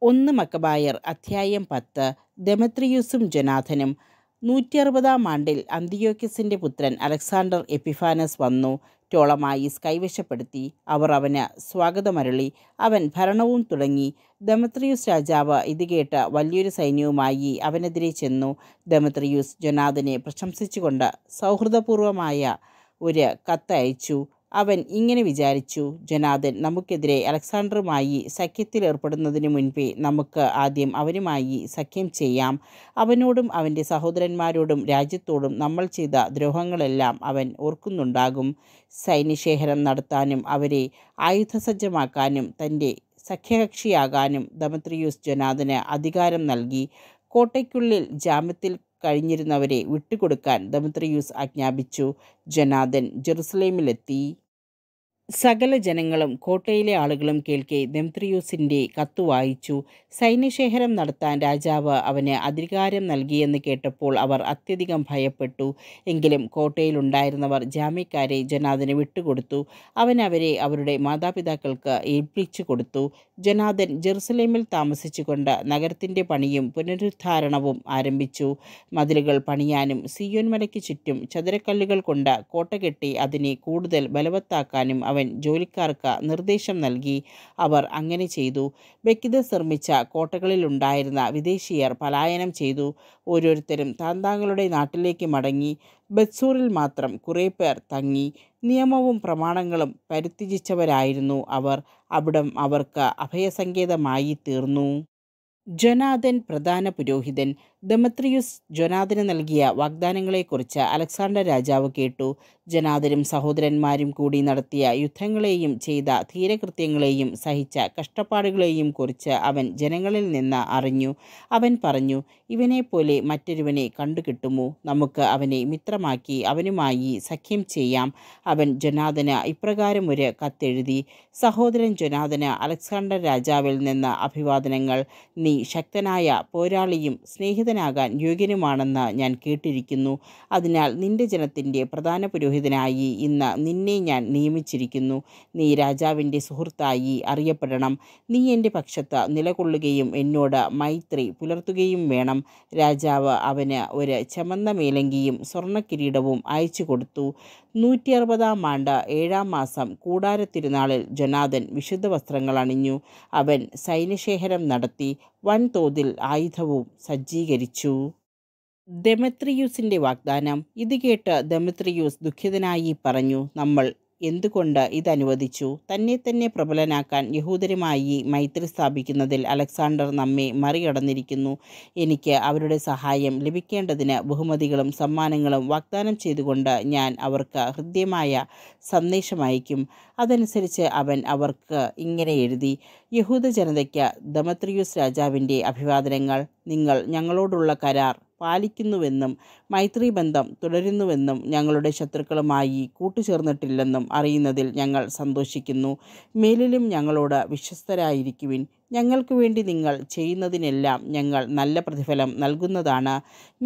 ഒന്ന് മക്കബായർ അധ്യായം 10. ദെമത്രിയൂസും ജൊനാഥനും. 160 ആണ്ടിൽ അന്തിയോക്യസിൻ്റെ പുത്രൻ അലക്സാണ്ടർ എപ്പിഫാനസ് വന്നു. ടോളമായിസ് കൈവശപ്പെടുത്തി. അവർ അവന് സ്വാഗതമരുളി. അവൻ ഭരണവും തുടങ്ങി. ദെമത്രിയൂസ് രാജാവ് ഇത് കേട്ട് വലിയൊരു സൈന്യവുമായി അവനെതിരെ ചെന്നു. ദെമത്രിയൂസ് ജൊനാഥനെ പ്രശംസിച്ചുകൊണ്ട് സൗഹൃദപൂർവമായ ഒരു കത്ത് അയച്ചു. അവൻ ഇങ്ങനെ വിചാരിച്ചു: ജൊനാഥൻ നമുക്കെതിരെ അലക്സാണ്ടറുമായി സഖ്യത്തിലേർപ്പെടുന്നതിനു മുൻപേ നമുക്ക് ആദ്യം അവനുമായി സഖ്യം ചെയ്യാം. അവനോടും അവൻ്റെ സഹോദരന്മാരോടും രാജ്യത്തോടും നമ്മൾ ചെയ്ത ദ്രോഹങ്ങളെല്ലാം അവൻ ഓർക്കുന്നുണ്ടാകും. സൈന്യശേഖരം നടത്താനും അവരെ ആയുധസജ്ജമാക്കാനും തൻ്റെ സഖ്യകക്ഷിയാകാനും ദെമത്രിയൂസ് ജൊനാഥന് അധികാരം നൽകി. കോട്ടയ്ക്കുള്ളിൽ ജാമ്യത്തിൽ കഴിഞ്ഞിരുന്നവരെ വിട്ടുകൊടുക്കാൻ ദെമത്രിയൂസ് ആജ്ഞാപിച്ചു. ജൊനാഥൻ ജെറുസലേമിലെത്തി. സകല ജനങ്ങളും കോട്ടയിലെ ആളുകളും കേൾക്കെ ദെമത്രിയൂസിൻ്റെ കത്തു വായിച്ചു. സൈന്യശേഖരം നടത്താൻ രാജാവ് അവന് അധികാരം നൽകിയെന്ന് കേട്ടപ്പോൾ അവർ അത്യധികം ഭയപ്പെട്ടു. എങ്കിലും കോട്ടയിലുണ്ടായിരുന്നവർ ജാമ്യക്കാരെ ജൊനാഥന് വിട്ടുകൊടുത്തു. അവൻ അവരെ അവരുടെ മാതാപിതാക്കൾക്ക് ഏൽപ്പിച്ചു കൊടുത്തു. ജൊനാഥൻ ജെറുസലേമിൽ താമസിച്ചുകൊണ്ട് നഗരത്തിൻ്റെ പണിയും പുനരുദ്ധാരണവും ആരംഭിച്ചു. മതിലുകൾ പണിയാനും സിയോൻ മലയ്ക്ക് ചുറ്റും ചതുരക്കല്ലുകൾ കൊണ്ട് കോട്ട കെട്ടി അതിനെ കൂടുതൽ ബലവത്താക്കാനും അവൻ ജോലിക്കാർക്ക് നിർദ്ദേശം നൽകി. അവർ അങ്ങനെ ചെയ്തു. ബെക്കിദസ് നിർമ്മിച്ച കോട്ടകളിലുണ്ടായിരുന്ന വിദേശീയർ പലായനം ചെയ്തു. ഓരോരുത്തരും താന്താങ്ങളുടെ നാട്ടിലേക്ക് മടങ്ങി. ബത്സൂറിൽ മാത്രം കുറേ പേർ തങ്ങി. നിയമവും പ്രമാണങ്ങളും പരിത്യജിച്ചവരായിരുന്നു അവർ. അവിടം അവർക്ക് അഭയസങ്കേതമായി തീർന്നു. ജൊനാഥൻ പ്രധാന പുരോഹിതൻ. ദെമത്രിയൂസ് ജൊനാഥന് നൽകിയ വാഗ്ദാനങ്ങളെക്കുറിച്ച് അലക്സാണ്ടർ രാജാവ് കേട്ടു. ജൊനാഥനും സഹോദരന്മാരും കൂടി നടത്തിയ യുദ്ധങ്ങളെയും ചെയ്ത ധീരകൃത്യങ്ങളെയും സഹിച്ച കഷ്ടപ്പാടുകളെയും കുറിച്ച് അവൻ ജനങ്ങളിൽ നിന്ന് അറിഞ്ഞു. അവൻ പറഞ്ഞു: ഇവനെപ്പോലെ മറ്റൊരുവനെ കണ്ടുകിട്ടുമോ? നമുക്ക് അവനെ മിത്രമാക്കി അവനുമായി സഖ്യം ചെയ്യാം. അവൻ ജൊനാഥന് ഇപ്രകാരം ഒരു കത്തെഴുതി: സഹോദരൻ ജൊനാഥന് അലക്സാണ്ടർ രാജാവിൽ നിന്ന് അഭിവാദനങ്ങൾ. നീ ശക്തനായ പോരാളിയും സ്നേഹിതനാകാൻ യോഗ്യനുമാണെന്ന് ഞാൻ കേട്ടിരിക്കുന്നു. അതിനാൽ നിന്റെ ജനത്തിൻ്റെ പ്രധാന പുരോഹിതനായി ഇന്ന് നിന്നെ ഞാൻ നിയമിച്ചിരിക്കുന്നു. നീ രാജാവിൻ്റെ സുഹൃത്തായി അറിയപ്പെടണം. നീ എൻ്റെ പക്ഷത്ത് നിലകൊള്ളുകയും എന്നോട് മൈത്രി പുലർത്തുകയും വേണം. രാജാവ് അവന് ഒരു ചമന്ന മേലങ്കിയും സ്വർണ്ണക്കിരീടവും അയച്ചു കൊടുത്തു. 160 ആണ്ട് 7 മാസം കൂടാരത്തിരുനാളിൽ ജൊനാഥൻ വിശുദ്ധ വസ്ത്രങ്ങൾ അണിഞ്ഞു. അവൻ സൈന്യശേഖരം നടത്തി വൻതോതിൽ ആയുധവും സജ്ജീകരിച്ചു. ദെമത്രിയൂസിൻ്റെ വാഗ്ദാനം. ഇത് കേട്ട് ദെമത്രിയൂസ് ദുഃഖിതനായി പറഞ്ഞു: നമ്മൾ എന്തുകൊണ്ട് ഇതനുവദിച്ചു? തന്നെ പ്രബലനാക്കാൻ യഹൂദരുമായി മൈത്രി സ്ഥാപിക്കുന്നതിൽ അലക്സാണ്ടർ നമ്മെ മറികടന്നിരിക്കുന്നു. എനിക്ക് അവരുടെ സഹായം ലഭിക്കേണ്ടതിന് ബഹുമതികളും സമ്മാനങ്ങളും വാഗ്ദാനം ചെയ്തുകൊണ്ട് ഞാൻ അവർക്ക് ഹൃദ്യമായ സന്ദേശമയക്കും. അതനുസരിച്ച് അവൻ അവർക്ക് ഇങ്ങനെ എഴുതി: യഹൂദ ജനതയ്ക്ക് ദെമത്രിയൂസ് രാജാവിൻ്റെ അഭിവാദനങ്ങൾ. നിങ്ങൾ ഞങ്ങളോടുള്ള കരാർ പാലിക്കുന്നുവെന്നും മൈത്രിബന്ധം തുടരുന്നുവെന്നും ഞങ്ങളുടെ ശത്രുക്കളുമായി കൂട്ടുചേർന്നിട്ടില്ലെന്നും അറിയുന്നതിൽ ഞങ്ങൾ സന്തോഷിക്കുന്നു. മേലിലും ഞങ്ങളോട് വിശ്വസ്തരായിരിക്കുവിൻ. ഞങ്ങൾക്ക് വേണ്ടി നിങ്ങൾ ചെയ്യുന്നതിനെല്ലാം ഞങ്ങൾ നല്ല പ്രതിഫലം നൽകുന്നതാണ്.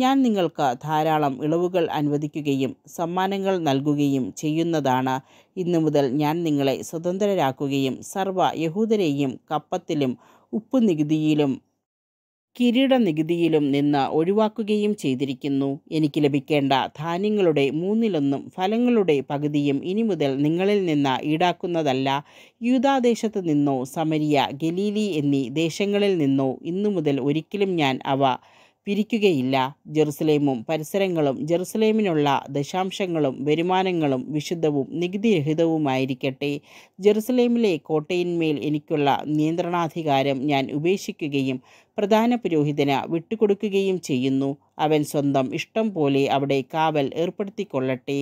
ഞാൻ നിങ്ങൾക്ക് ധാരാളം ഇളവുകൾ അനുവദിക്കുകയും സമ്മാനങ്ങൾ നൽകുകയും ചെയ്യുന്നതാണ്. ഇന്നു മുതൽ ഞാൻ നിങ്ങളെ സ്വതന്ത്രരാക്കുകയും സർവ്വ യഹൂദരെയും കപ്പത്തിലും ഉപ്പുനികുതിയിലും കിരീടനികുതിയിലും നിന്ന് ഒഴിവാക്കുകയും ചെയ്തിരിക്കുന്നു. എനിക്ക് ലഭിക്കേണ്ട ധാന്യങ്ങളുടെ 1/3 ഫലങ്ങളുടെ പകുതിയും ഇനി മുതൽ നിങ്ങളിൽ നിന്ന് ഈടാക്കുന്നതല്ല. യൂദാദേശത്തു നിന്നോ സമരിയ, ഗലീലി എന്നീ ദേശങ്ങളിൽ നിന്നോ ഇന്നു മുതൽ ഒരിക്കലും ഞാൻ അവ പിരിക്കുകയില്ല. ജെറുസലേമും പരിസരങ്ങളും ജെറുസലേമിനുള്ള ദശാംശങ്ങളും വരുമാനങ്ങളും വിശുദ്ധവും നികുതിരഹിതവുമായിരിക്കട്ടെ. ജെറുസലേമിലെ കോട്ടയിന്മേൽ എനിക്കുള്ള നിയന്ത്രണാധികാരം ഞാൻ ഉപേക്ഷിക്കുകയും പ്രധാന പുരോഹിതന് വിട്ടുകൊടുക്കുകയും ചെയ്യുന്നു. അവൻ സ്വന്തം ഇഷ്ടം പോലെ അവിടെ കാവൽ ഏർപ്പെടുത്തിക്കൊള്ളട്ടെ.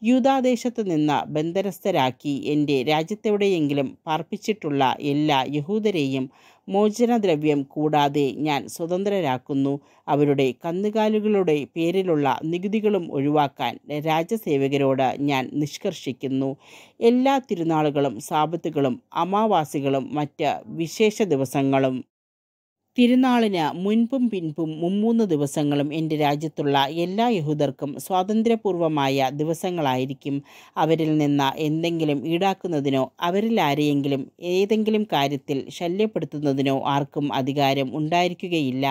യൂദാദേശത്ത് നിന്ന് ബന്ധനസ്ഥരാക്കി എൻ്റെ രാജ്യത്തെവിടെയെങ്കിലും പാർപ്പിച്ചിട്ടുള്ള എല്ലാ യഹൂദരെയും മോചനദ്രവ്യം കൂടാതെ ഞാൻ സ്വതന്ത്രരാക്കുന്നു. അവരുടെ കന്നുകാലികളുടെ പേരിലുള്ള നികുതികളും ഒഴിവാക്കാൻ രാജസേവകരോട് ഞാൻ നിഷ്കർഷിക്കുന്നു. എല്ലാ തിരുനാളുകളും സാബത്തുകളും അമാവാസികളും മറ്റ് വിശേഷ ദിവസങ്ങളും തിരുനാളിന് മുൻപും പിൻപും 3 ദിവസങ്ങളും എൻ്റെ രാജ്യത്തുള്ള എല്ലാ യഹൂദർക്കും സ്വാതന്ത്ര്യപൂർവമായ ദിവസങ്ങളായിരിക്കും. അവരിൽ നിന്ന് എന്തെങ്കിലും ഈടാക്കുന്നതിനോ അവരിൽ ആരെയെങ്കിലും ഏതെങ്കിലും കാര്യത്തിൽ ശല്യപ്പെടുത്തുന്നതിനോ ആർക്കും അധികാരം ഉണ്ടായിരിക്കുകയില്ല.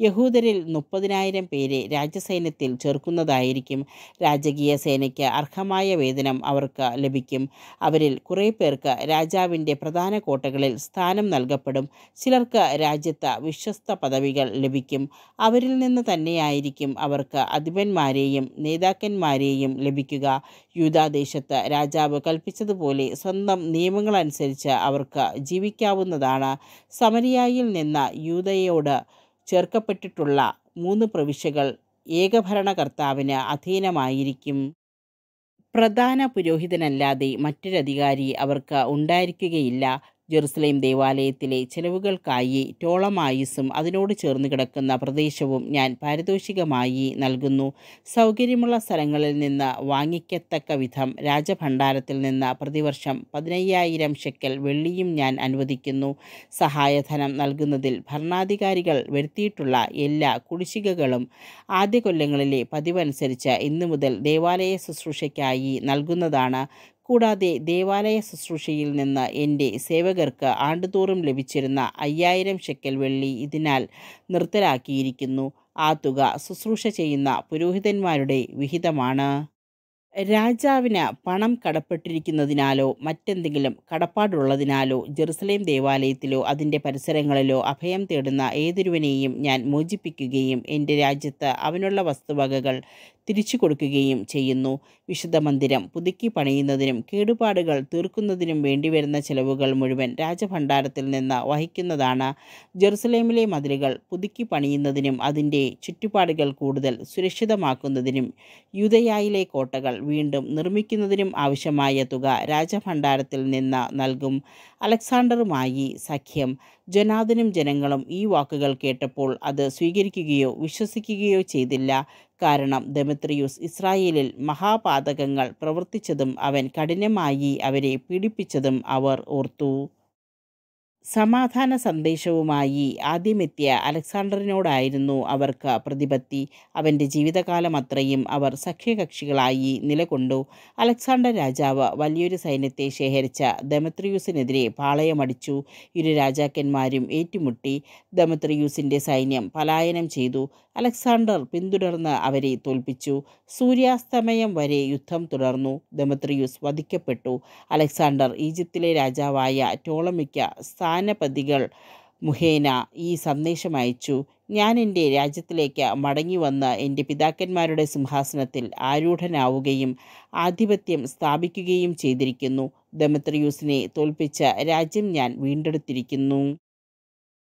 യഹൂദരിൽ 30,000 പേരെ രാജസൈന്യത്തിൽ ചേർക്കുന്നതായിരിക്കും. രാജകീയ സേനയ്ക്ക് അർഹമായ വേതനം അവർക്ക് ലഭിക്കും. അവരിൽ കുറേ പേർക്ക് രാജാവിൻ്റെ പ്രധാന കോട്ടകളിൽ സ്ഥാനം നൽകപ്പെടും. ചിലർക്ക് രാജ്യത്ത് വിശ്വസ്ത പദവികൾ ലഭിക്കും. അവരിൽ നിന്ന് തന്നെയായിരിക്കും അവർക്ക് അധിപന്മാരെയും നേതാക്കന്മാരെയും ലഭിക്കുക. യൂദാദേശത്ത് രാജാവ് കൽപ്പിച്ചതുപോലെ സ്വന്തം നിയമങ്ങളനുസരിച്ച് അവർക്ക് ജീവിക്കാവുന്നതാണ്. സമരിയായിൽ നിന്ന് യൂദയോട് ചേർക്കപ്പെട്ടിട്ടുള്ള 3 പ്രവിശ്യകൾ ഏകഭരണകർത്താവിന് അധീനമായിരിക്കും. പ്രധാന പുരോഹിതനല്ലാതെ മറ്റൊരധികാരി അവർക്ക് ഉണ്ടായിരിക്കുകയില്ല. ജെറുസലേം ദേവാലയത്തിലെ ചെലവുകൾക്കായി ടോളമായിസും അതിനോട് ചേർന്ന് കിടക്കുന്ന പ്രദേശവും ഞാൻ പാരിതോഷികമായി നൽകുന്നു. സൗകര്യമുള്ള സ്ഥലങ്ങളിൽ നിന്ന് വാങ്ങിക്കത്തക്ക വിധം രാജഭണ്ഡാരത്തിൽ നിന്ന് പ്രതിവർഷം 15,000 ഷെക്കൽ വെള്ളിയും ഞാൻ അനുവദിക്കുന്നു. സഹായധനം നൽകുന്നതിൽ ഭരണാധികാരികൾ വരുത്തിയിട്ടുള്ള എല്ലാ കുടിശ്ശികകളും ആദ്യ കൊല്ലങ്ങളിലെ പതിവനുസരിച്ച് ഇന്നു മുതൽ ദേവാലയ ശുശ്രൂഷയ്ക്കായി നൽകുന്നതാണ്. കൂടാതെ ദേവാലയ ശുശ്രൂഷയിൽ നിന്ന് എൻ്റെ സേവകർക്ക് ആണ്ടുതോറും ലഭിച്ചിരുന്ന 5,000 ഷെക്കൽ വെള്ളി ഇതിനാൽ നിർത്തലാക്കിയിരിക്കുന്നു. ആ തുക ശുശ്രൂഷ ചെയ്യുന്ന പുരോഹിതന്മാരുടെ വിഹിതമാണ്. രാജാവിന് പണം കടപ്പെട്ടിരിക്കുന്നതിനാലോ മറ്റെന്തെങ്കിലും കടപ്പാടുള്ളതിനാലോ ജെറുസലേം ദേവാലയത്തിലോ അതിൻ്റെ പരിസരങ്ങളിലോ അഭയം തേടുന്ന ഏതൊരുവനെയും ഞാൻ മോചിപ്പിക്കുകയും എൻ്റെ രാജ്യത്ത് അവനുള്ള വസ്തുവകകൾ തിരിച്ചു കൊടുക്കുകയും ചെയ്യുന്നു. വിശുദ്ധ മന്ദിരം പുതുക്കി പണിയുന്നതിനും കേടുപാടുകൾ തീർക്കുന്നതിനും വേണ്ടിവരുന്ന ചെലവുകൾ മുഴുവൻ രാജഭണ്ഡാരത്തിൽ നിന്ന് വഹിക്കുന്നതാണ്. ജെറുസലേമിലെ മതിലുകൾ പുതുക്കി പണിയുന്നതിനും അതിൻ്റെ ചുറ്റുപാടുകൾ കൂടുതൽ സുരക്ഷിതമാക്കുന്നതിനും യൂദയായിലെ കോട്ടകൾ വീണ്ടും നിർമ്മിക്കുന്നതിനും ആവശ്യമായ തുക രാജഭണ്ഡാരത്തിൽ നിന്ന് നൽകും. അലക്സാണ്ടറുമായി സഖ്യം. ജൊനാഥനും ജനങ്ങളും ഈ വാക്കുകൾ കേട്ടപ്പോൾ അത് സ്വീകരിക്കുകയോ വിശ്വസിക്കുകയോ ചെയ്തില്ല. കാരണം ദെമത്രിയൂസ് ഇസ്രായേലിൽ മഹാപാതകങ്ങൾ പ്രവർത്തിച്ചതും അവൻ കഠിനമായി അവരെ പീഡിപ്പിച്ചതും അവർ ഓർത്തു. സമാധാന സന്ദേശവുമായി ആദ്യമെത്തിയ അലക്സാണ്ടറിനോടായിരുന്നു അവർക്ക് പ്രതിപത്തി. അവൻ്റെ ജീവിതകാലമത്രയും അവർ സഖ്യകക്ഷികളായി നിലകൊണ്ടു. അലക്സാണ്ടർ രാജാവ് വലിയൊരു സൈന്യത്തെ ശേഖരിച്ച ദെമത്രിയൂസിനെതിരെ പാളയമടിച്ചു. ഇരു രാജാക്കന്മാരും ഏറ്റുമുട്ടി. ദെമത്രിയൂസിൻ്റെ സൈന്യം പലായനം ചെയ്തു. അലക്സാണ്ടർ പിന്തുടർന്ന് അവരെ തോൽപ്പിച്ചു. സൂര്യാസ്തമയം വരെ യുദ്ധം തുടർന്നു. ദെമത്രിയൂസ് വധിക്കപ്പെട്ടു. അലക്സാണ്ടർ ഈജിപ്തിലെ രാജാവായ ടോളമിക്ക് സ്ഥാനപതികൾ മുഖേന ഈ സന്ദേശം അയച്ചു: ഞാൻ എൻ്റെ രാജ്യത്തിലേക്ക് മടങ്ങി വന്ന് എൻ്റെ പിതാക്കന്മാരുടെ സിംഹാസനത്തിൽ ആരൂഢനാവുകയും ആധിപത്യം സ്ഥാപിക്കുകയും ചെയ്തിരിക്കുന്നു. ദെമത്രിയൂസിനെ തോൽപ്പിച്ച രാജ്യം ഞാൻ വീണ്ടെടുത്തിരിക്കുന്നു.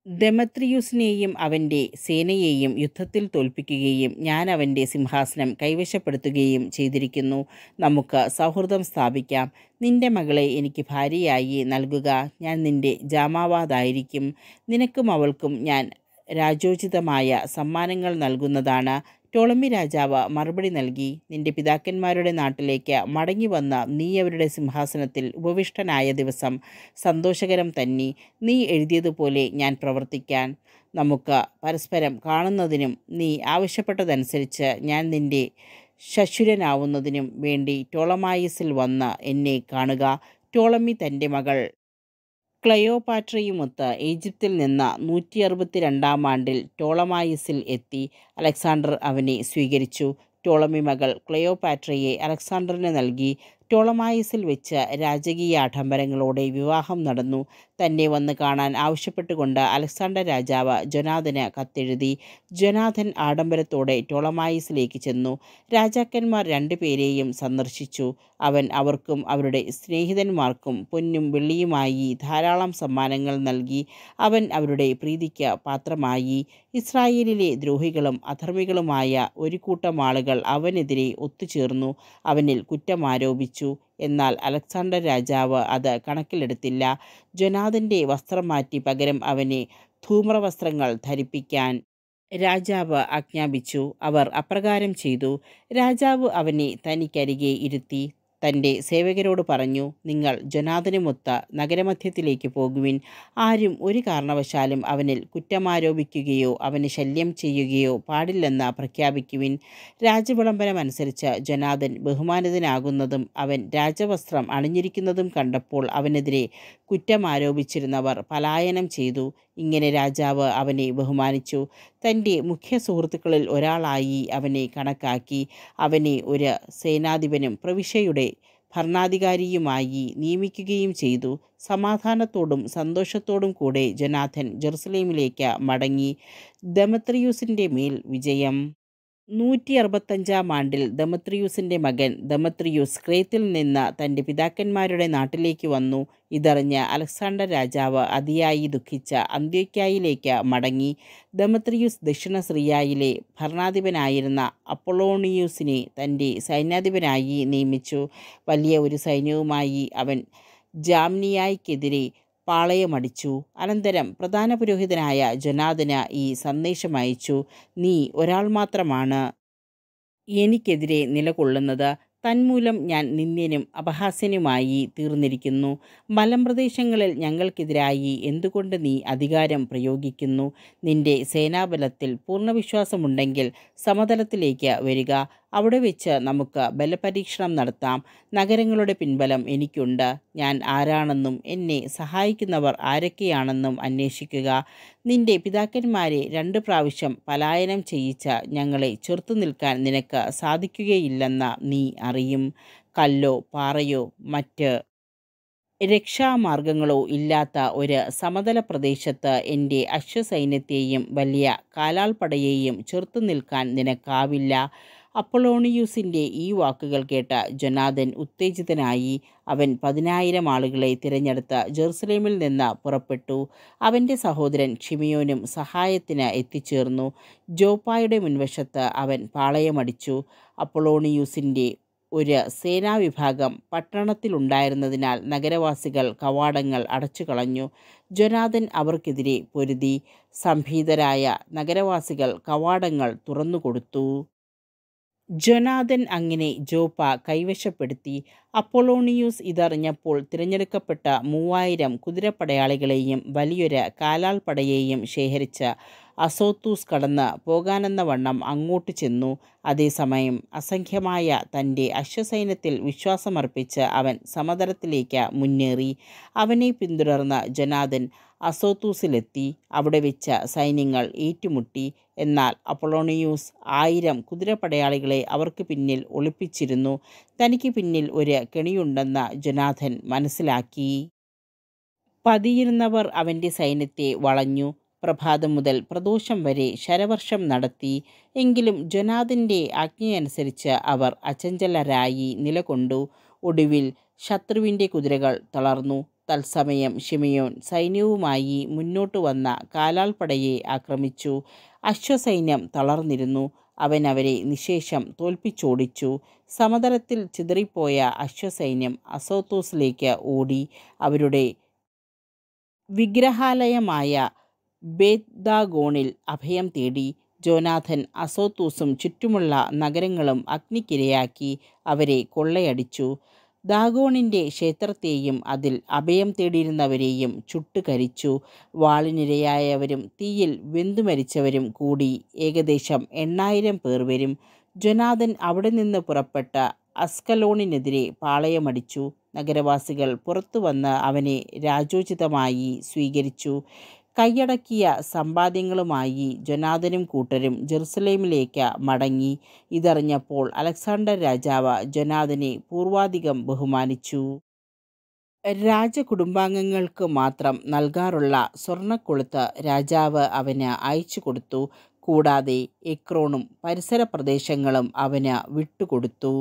ദെമത്രിയൂസിനെയും അവൻ്റെ സേനയെയും യുദ്ധത്തിൽ തോൽപ്പിക്കുകയും ഞാൻ അവൻ്റെ സിംഹാസനം കൈവശപ്പെടുത്തുകയും ചെയ്തിരിക്കുന്നു. നമുക്ക് സൗഹൃദം സ്ഥാപിക്കാം. നിന്റെ മകളെ എനിക്ക് ഭാര്യയായി നൽകുക. ഞാൻ നിന്റെ ജാമാവാതായിരിക്കും. നിനക്കും അവൾക്കും ഞാൻ രാജോചിതമായ സമ്മാനങ്ങൾ നൽകുന്നതാണ്. ടോളമി രാജാവ് മറുപടി നൽകി: നിന്റെ പിതാക്കന്മാരുടെ നാട്ടിലേക്ക് മടങ്ങി വന്ന് നീ അവരുടെ സിംഹാസനത്തിൽ ഉപവിഷ്ടനായ ദിവസം സന്തോഷകരം തന്നെ. നീ എഴുതിയതുപോലെ ഞാൻ പ്രവർത്തിക്കാൻ നമുക്ക് പരസ്പരം കാണുന്നതിനും നീ ആവശ്യപ്പെട്ടതനുസരിച്ച് ഞാൻ നിന്റെ ശശുരനാവുന്നതിനും വേണ്ടി ടോളമായിസിൽ വന്ന് എന്നെ കാണുക. ടോളമി തൻ്റെ മകൾ ക്ലയോപാട്രയുമൊത്ത് ഈജിപ്തിൽ നിന്ന് 162-ാം ആണ്ടിൽ ടോളമായിസിൽ എത്തി. അലക്സാണ്ടർ അവനെ സ്വീകരിച്ചു. ടോളമി മകൾ ക്ലയോപാട്രയെ അലക്സാണ്ടറിന് നൽകി. ടോളമായിസിൽ വെച്ച് രാജകീയ ആഡംബരങ്ങളോടെ വിവാഹം നടന്നു. തന്നെ വന്ന് കാണാൻ ആവശ്യപ്പെട്ടുകൊണ്ട് അലക്സാണ്ടർ രാജാവ് ജൊനാഥന് കത്തെഴുതി. ജൊനാഥൻ ആഡംബരത്തോടെ ടോളമായിസിലേക്ക് ചെന്നു. രാജാക്കന്മാർ 2 പേരെയും സന്ദർശിച്ചു. അവൻ അവർക്കും അവരുടെ സ്നേഹിതന്മാർക്കും പൊന്നും വെള്ളിയുമായി ധാരാളം സമ്മാനങ്ങൾ നൽകി. അവൻ അവരുടെ പ്രീതിക്ക് പാത്രമായി. ഇസ്രായേലിലെ ദ്രോഹികളും അധർമ്മികളുമായ ഒരു കൂട്ടം ആളുകൾ അവനെതിരെ ഒത്തുചേർന്നു അവനിൽ കുറ്റമാരോപിച്ചു. എന്നാൽ അലക്സാണ്ടർ രാജാവ് അത് കണക്കിലെടുത്തില്ല. ജൊനാഥൻ്റെ വസ്ത്രം മാറ്റി പകരം അവനെ ധൂമ്രവസ്ത്രങ്ങൾ ധരിപ്പിക്കാൻ രാജാവ് ആജ്ഞാപിച്ചു. അവർ അപ്രകാരം ചെയ്തു. രാജാവ് അവനെ തനിക്കരികെ ഇരുത്തി. തൻ്റെ സേവകരോട് പറഞ്ഞു, നിങ്ങൾ ജൊനാഥനുമൊത്ത നഗരമധ്യത്തിലേക്ക് പോകുവിൻ. ആരും ഒരു കാരണവശാലും അവനിൽ കുറ്റമാരോപിക്കുകയോ അവന് ശല്യം ചെയ്യുകയോ പാടില്ലെന്ന് പ്രഖ്യാപിക്കുവിൻ. രാജവിളംബരമനുസരിച്ച് ജൊനാഥൻ ബഹുമാനിതനാകുന്നതും അവൻ രാജവസ്ത്രം അണിഞ്ഞിരിക്കുന്നതും കണ്ടപ്പോൾ അവനെതിരെ കുറ്റമാരോപിച്ചിരുന്നവർ പലായനം ചെയ്തു. ഇങ്ങനെ രാജാവ് അവനെ ബഹുമാനിച്ചു. തൻ്റെ മുഖ്യ സുഹൃത്തുക്കളിൽ ഒരാളായി അവനെ കണക്കാക്കി. അവനെ ഒരു സേനാധിപനും പ്രവിശ്യയുടെ ഭരണാധികാരിയുമായി നിയമിക്കുകയും ചെയ്തു. സമാധാനത്തോടും സന്തോഷത്തോടും കൂടെ ജൊനാഥൻ ജെറുസലേമിലേക്ക് മടങ്ങി. ദെമത്രിയൂസിൻ്റെ മേൽ വിജയം. 165 ആണ്ടിൽ ദെമത്രിയൂസിൻ്റെ മകൻ ദെമത്രിയൂസ് ക്രേത്തിൽ നിന്ന് തൻ്റെ പിതാക്കന്മാരുടെ നാട്ടിലേക്ക് വന്നു. ഇതറിഞ്ഞ് അലക്സാണ്ടർ രാജാവ് അതിയായി ദുഃഖിച്ച് അന്ത്യോക്യയിലേക്ക് മടങ്ങി. ദെമത്രിയൂസ് ദക്ഷിണ സിറിയയിലെ ഭരണാധിപനായിരുന്ന അപ്പൊളോണിയൂസിനെ തൻ്റെ സൈന്യാധിപനായി നിയമിച്ചു. വലിയ ഒരു സൈന്യവുമായി അവൻ ജാംനിയായ്ക്കെതിരെ പാളയമടിച്ചു. അനന്തരം പ്രധാന പുരോഹിതനായ ജൊനാഥന് ഈ സന്ദേശമയച്ചു: നീ ഒരാൾ മാത്രമാണ് എനിക്കെതിരെ നിലകൊള്ളുന്നത്. തന്മൂലം ഞാൻ നിന്ദ്യനും അപഹാസ്യനുമായി തീർന്നിരിക്കുന്നു. മലമ്പ്രദേശങ്ങളിൽ ഞങ്ങൾക്കെതിരായി എന്തുകൊണ്ട് നീ അധികാരം പ്രയോഗിക്കുന്നു? നിന്റെ സേനാബലത്തിൽ പൂർണ്ണവിശ്വാസമുണ്ടെങ്കിൽ സമതലത്തിലേക്ക് വരിക. അവിടെ വെച്ച് നമുക്ക് ബലപരീക്ഷണം നടത്താം. നഗരങ്ങളുടെ പിൻബലം എനിക്കുണ്ട്. ഞാൻ ആരാണെന്നും എന്നെ സഹായിക്കുന്നവർ ആരൊക്കെയാണെന്നും അന്വേഷിക്കുക. നിന്റെ പിതാക്കന്മാരെ 2 പ്രാവശ്യം പലായനം ചെയ്യിച്ച ഞങ്ങളെ ചെറുത്തു നിൽക്കാൻ നിനക്ക് സാധിക്കുകയില്ലെന്ന് നീ അറിയും. കല്ലോ പാറയോ മറ്റ് രക്ഷാമാർഗങ്ങളോ ഇല്ലാത്ത ഒരു സമതല പ്രദേശത്ത് എൻ്റെ അശ്വസൈന്യത്തെയും വലിയ കാലാൾപ്പടയെയും ചെറുത്തു നിൽക്കാൻ നിനക്കാവില്ല. അപ്പൊളോണിയൂസിൻ്റെ ഈ വാക്കുകൾ കേട്ട ജൊനാഥൻ ഉത്തേജിതനായി. അവൻ 10,000 ആളുകളെ തിരഞ്ഞെടുത്ത് ജെറുസലേമിൽ നിന്ന് പുറപ്പെട്ടു. അവൻ്റെ സഹോദരൻ ഷിമിയോനും സഹായത്തിന് എത്തിച്ചേർന്നു. ജോപ്പായുടെ മുൻവശത്ത് അവൻ പാളയമടിച്ചു. അപ്പൊളോണിയൂസിൻ്റെ ഒരു സേനാവിഭാഗം പട്ടണത്തിലുണ്ടായിരുന്നതിനാൽ നഗരവാസികൾ കവാടങ്ങൾ അടച്ചുകളഞ്ഞു. ജൊനാഥൻ അവർക്കെതിരെ പൊരുതി. സംഭീതരായ നഗരവാസികൾ കവാടങ്ങൾ തുറന്നുകൊടുത്തു. ജൊനാഥൻ അങ്ങനെ ജോപ്പ കൈവശപ്പെടുത്തി. അപ്പൊളോണിയൂസ് ഇതറിഞ്ഞപ്പോൾ തിരഞ്ഞെടുക്കപ്പെട്ട 3000 കുതിരപ്പടയാളികളെയും വലിയൊരു കാലാൾപ്പടയെയും ശേഖരിച്ച് അസോത്തൂസ് കടന്ന് പോകാനെന്ന വണ്ണം അങ്ങോട്ട് ചെന്നു. അതേസമയം അസംഖ്യമായ തൻ്റെ അശ്വസൈന്യത്തിൽ വിശ്വാസമർപ്പിച്ച് അവൻ സമതലത്തിലേക്ക് മുന്നേറി. അവനെ പിന്തുടർന്ന് ജൊനാഥൻ അസോത്തൂസിലെത്തി. അവിടെ വെച്ച് സൈന്യങ്ങൾ ഏറ്റുമുട്ടി. എന്നാൽ അപ്പൊളോണിയൂസ് 1000 കുതിരപ്പടയാളികളെ അവർക്ക് പിന്നിൽ ഒളിപ്പിച്ചിരുന്നു. തനിക്ക് പിന്നിൽ ഒരു കെണിയുണ്ടെന്ന് ജൊനാഥൻ മനസ്സിലാക്കി. പതിയിരുന്നവർ അവൻ്റെ സൈന്യത്തെ വളഞ്ഞു. പ്രഭാതം മുതൽ പ്രദോഷം വരെ ശരവർഷം നടത്തി. എങ്കിലും ജൊനാഥൻ്റെ ആജ്ഞയനുസരിച്ച് അവർ അചഞ്ചലരായി നിലകൊണ്ടു. ഒടുവിൽ ശത്രുവിൻ്റെ കുതിരകൾ തളർന്നു. തത്സമയം ഷിമിയോൻ സൈന്യവുമായി മുന്നോട്ട് വന്ന കാലാൾപ്പടയെ ആക്രമിച്ചു. അശ്വസൈന്യം തളർന്നിരുന്നു. അവൻ അവരെ നിശേഷം തോൽപ്പിച്ചോടിച്ചു. സമതലത്തിൽ ചിതറിപ്പോയ അശ്വസൈന്യം അസോത്തോസിലേക്ക് ഓടി. അവരുടെ വിഗ്രഹാലയമായ ബേത്ദാഗോണിൽ അഭയം തേടി. ജോനാഥൻ അസോത്തൂസും ചുറ്റുമുള്ള നഗരങ്ങളും അഗ്നിക്കിരയാക്കി അവരെ കൊള്ളയടിച്ചു. ദാഗോണിൻ്റെ ക്ഷേത്രത്തെയും അതിൽ അഭയം തേടിയിരുന്നവരെയും ചുട്ടുകരിച്ചു. വാളിനിരയായവരും തീയിൽ വെന്തുമരിച്ചവരും കൂടി ഏകദേശം 8000 പേർ വരും. ജൊനാഥൻ അവിടെ നിന്ന് പുറപ്പെട്ട് അസ്കലോണിനെതിരെ പാളയമടിച്ചു. നഗരവാസികൾ പുറത്തു വന്ന് അവനെ രാജോചിതമായി സ്വീകരിച്ചു. കൈയടക്കിയ സമ്പാദ്യങ്ങളുമായി ജൊനാഥനും കൂട്ടരും ജെറുസലേമിലേക്ക് മടങ്ങി. ഇതറിഞ്ഞപ്പോൾ അലക്സാണ്ടർ രാജാവ് ജൊനാഥനെ പൂർവാധികം ബഹുമാനിച്ചു. രാജകുടുംബാംഗങ്ങൾക്ക് മാത്രം നൽകാറുള്ള സ്വർണ്ണക്കൊളുത്ത് രാജാവ് അവന് അയച്ചു കൊടുത്തു. കൂടാതെ എക്രോണും പരിസര പ്രദേശങ്ങളും അവന് വിട്ടുകൊടുത്തു.